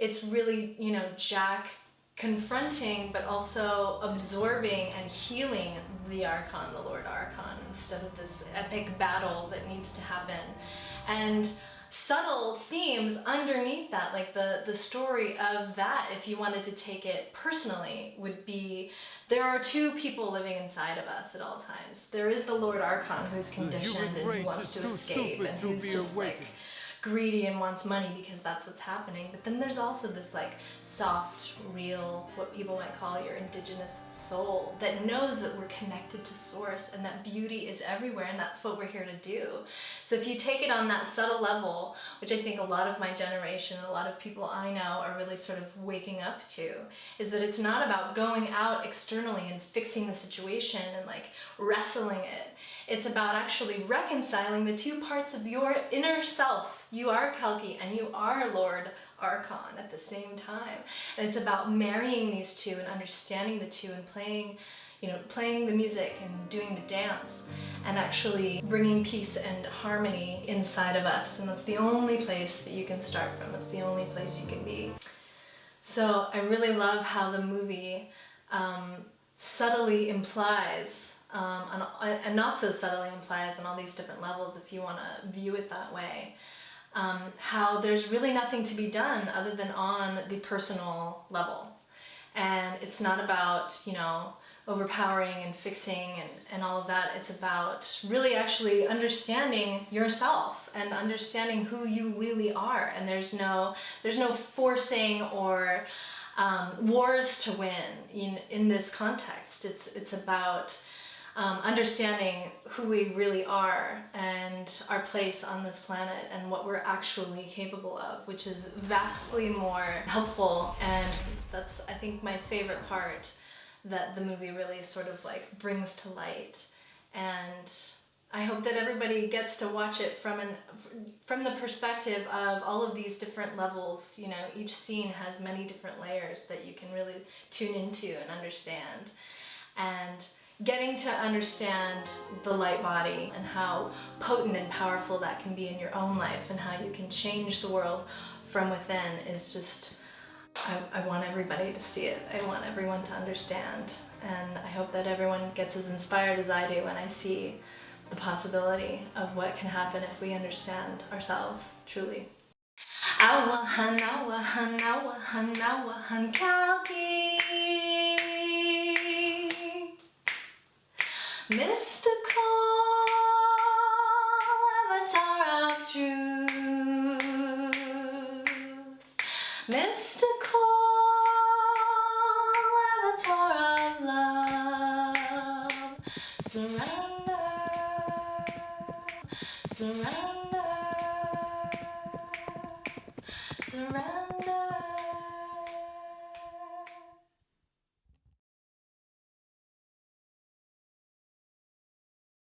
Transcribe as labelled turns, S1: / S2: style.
S1: it's really, you know, Jack confronting but also absorbing and healing the Archon, the Lord Archon, instead of this epic battle that needs to happen. And subtle themes underneath that, like the story of that, if you wanted to take it personally, would be there are two people living inside of us at all times. There is the Lord Archon, who's conditioned and who wants to escape and who's just like greedy and wants money because that's what's happening. But then there's also this like soft, real, what people might call your indigenous soul that knows that we're connected to source and that beauty is everywhere, and that's what we're here to do. So if you take it on that subtle level, which I think a lot of my generation, a lot of people I know are really sort of waking up to, is that it's not about going out externally and fixing the situation and like wrestling it. It's about actually reconciling the two parts of your inner self. You are Kalki and you are Lord Archon at the same time. And it's about marrying these two and understanding the two and playing, you know, playing the music and doing the dance and actually bringing peace and harmony inside of us. And that's the only place that you can start from. It's the only place you can be. So I really love how the movie subtly implies, and not so subtly implies on all these different levels, if you want to view it that way, how there's really nothing to be done other than on the personal level. And it's not about, you know, overpowering and fixing and all of that. It's about really actually understanding yourself and understanding who you really are. And there's no forcing or wars to win in this context. It's about understanding who we really are and our place on this planet and what we're actually capable of, which is vastly more helpful. And that's, I think, my favorite part that the movie really sort of like brings to light. And I hope that everybody gets to watch it from the perspective of all of these different levels. You know, each scene has many different layers that you can really tune into and understand. And getting to understand the light body and how potent and powerful that can be in your own life and how you can change the world from within is just, I want everybody to see it. I want everyone to understand. And I hope that everyone gets as inspired as I do when I see the possibility of what can happen if we understand ourselves truly. Awahan, awahan, awahan, awahan, Kalki. Mystical avatar of truth, mystical avatar of love. Surrender, surrender, surrender.